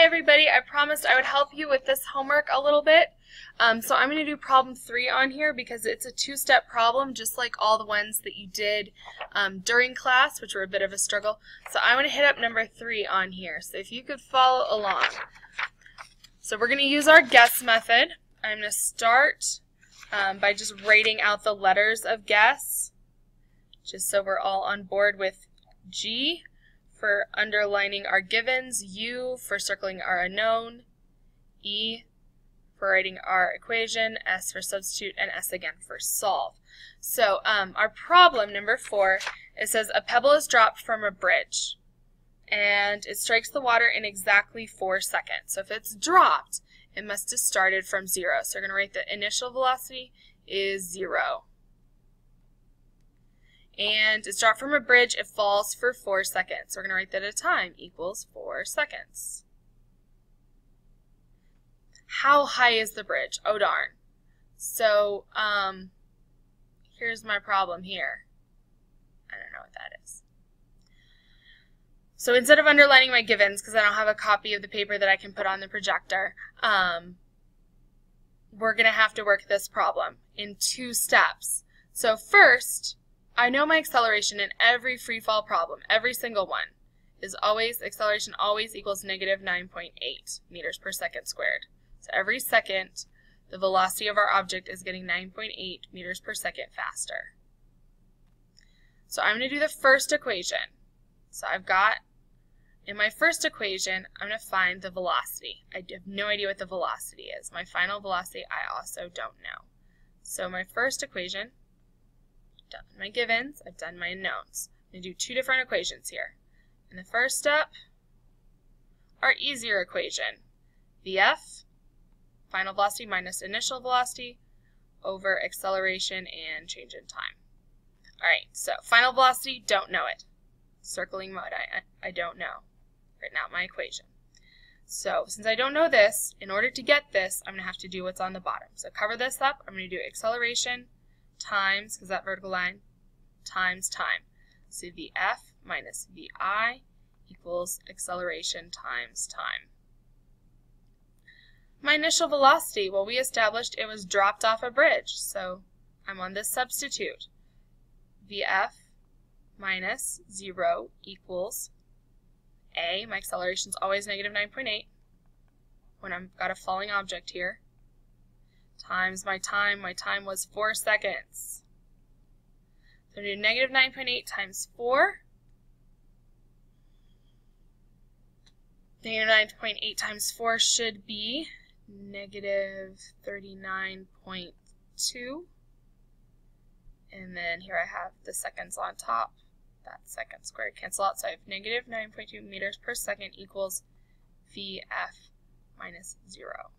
everybody, I promised I would help you with this homework a little bit. So I'm going to do problem 3 on here because it's a two-step problem just like all the ones that you did during class, which were a bit of a struggle. So I'm going to hit up number 3 on here. So if you could follow along. So we're going to use our guess method. I'm going to start by just writing out the letters of guess, just so we're all on board with G for underlining our givens, U for circling our unknown, E for writing our equation, S for substitute, and S again for solve. So our problem, number 4, it says a pebble is dropped from a bridge and it strikes the water in exactly 4 seconds. So if it's dropped, it must have started from 0. So we're going to write the initial velocity is 0. And it's dropped from a bridge, it falls for 4 seconds. So we're going to write that at a time equals 4 seconds. How high is the bridge? Oh darn. So here's my problem here. I don't know what that is. So instead of underlining my givens, because I don't have a copy of the paper that I can put on the projector, we're going to have to work this problem in 2 steps. So first, I know my acceleration in every free fall problem, every single one, is always, acceleration always equals negative 9.8 meters per second squared. So every second, the velocity of our object is getting 9.8 meters per second faster. So I'm going to do the first equation. So I've got, in my first equation, I'm going to find the velocity. I have no idea what the velocity is. My final velocity, I also don't know. So my first equation, done my givens, I've done my unknowns. I'm going to do 2 different equations here. In the first step, our easier equation, VF, final velocity minus initial velocity, over acceleration and change in time. Alright, so final velocity, don't know it. Circling mode, I don't know. Written out my equation. So since I don't know this, in order to get this, I'm going to have to do what's on the bottom. So cover this up, I'm going to do acceleration times, because that vertical line, times time. So VF minus VI equals acceleration times time. My initial velocity, well, we established it was dropped off a bridge, so I'm on this substitute. VF minus 0 equals A, my acceleration is always negative 9.8 when I've got a falling object here, times my time was 4 seconds. So I'm going to do negative 9.8 times 4. Negative 9.8 times 4 should be negative 39.2. And then here I have the seconds on top. That second squared cancel out. So I have negative 9.2 meters per second equals VF minus 0.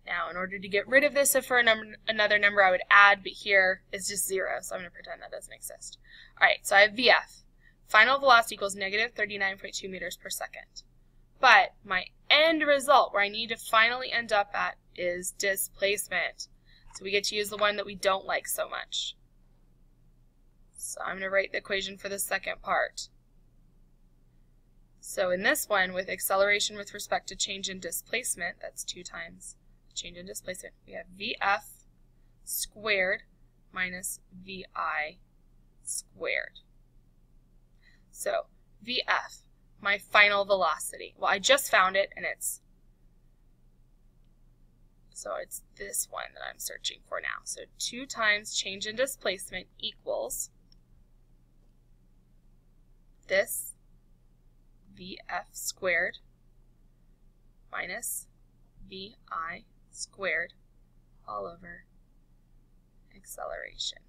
Now, in order to get rid of this, if for another number I would add, but here it's just 0, so I'm going to pretend that doesn't exist. Alright, so I have VF. Final velocity equals negative 39.2 meters per second. But my end result, where I need to finally end up at, is displacement. So we get to use the one that we don't like so much. So I'm going to write the equation for the second part. So in this one, with acceleration with respect to change in displacement, that's 2 times change in displacement, we have VF squared minus VI squared. So VF, my final velocity. Well, I just found it, and it's this one that I'm searching for now. So 2 times change in displacement equals this VF squared minus VI squared all over acceleration.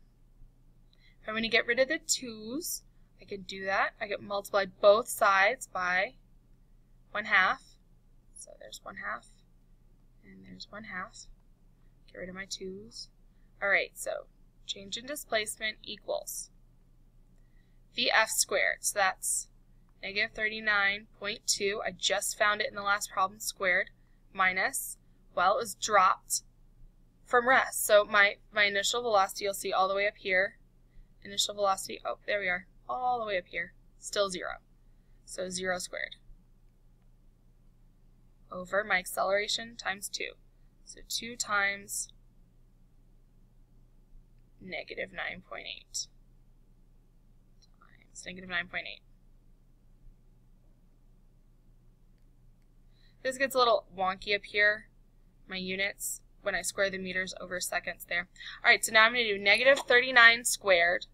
If I'm going to get rid of the 2's, I can do that. I can multiply both sides by 1/2. So there's 1/2, and there's 1/2. Get rid of my 2's. Alright, so change in displacement equals VF squared. So that's negative 39.2. I just found it in the last problem, squared, minus, well, it was dropped from rest. So my initial velocity, you'll see all the way up here. Initial velocity, oh, there we are, all the way up here, still 0. So 0 squared. over my acceleration times 2. So 2 times negative 9.8 times negative 9.8. This gets a little wonky up here, my units, when I square the meters over seconds there. Alright, so now I'm going to do negative 39 squared.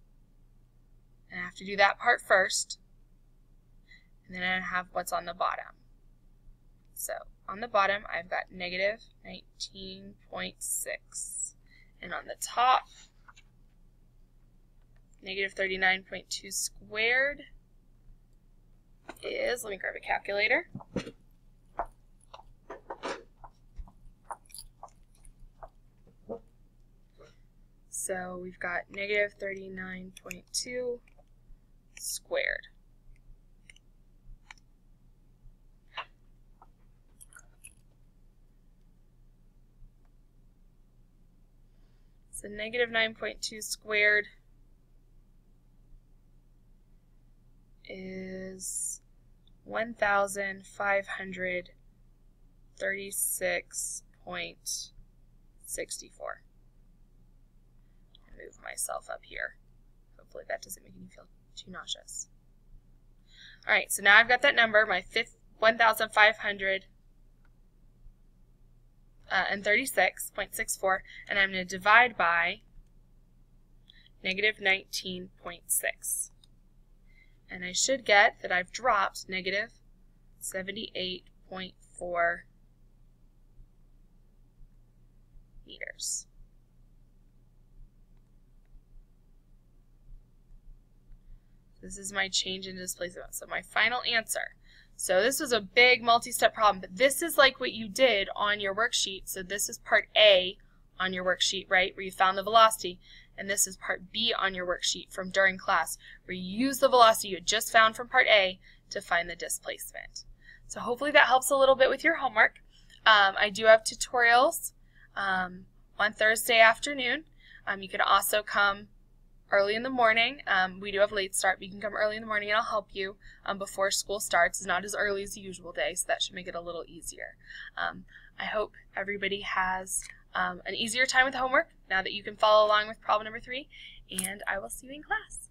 And I have to do that part first. And then I have what's on the bottom. So on the bottom, I've got negative 19.6. And on the top, negative 39.2 squared is, let me grab a calculator. So we've got negative 39.2 squared. So negative 9.2 squared is 1,536.64. Move myself up here. Hopefully that doesn't make me feel too nauseous. Alright, so now I've got that number, my 1,536.64, and I'm going to divide by negative 19.6. And I should get that I've dropped negative 78.4 meters. This is my change in displacement. So my final answer. So this was a big multi-step problem, but this is like what you did on your worksheet. So this is part A on your worksheet, right, where you found the velocity. And this is part B on your worksheet from during class, where you use the velocity you had just found from part A to find the displacement. So hopefully that helps a little bit with your homework. I do have tutorials on Thursday afternoon. You can also come early in the morning. We do have late start, but you can come early in the morning and I'll help you before school starts. It's not as early as the usual day, so that should make it a little easier. I hope everybody has an easier time with homework now that you can follow along with problem number 3, and I will see you in class.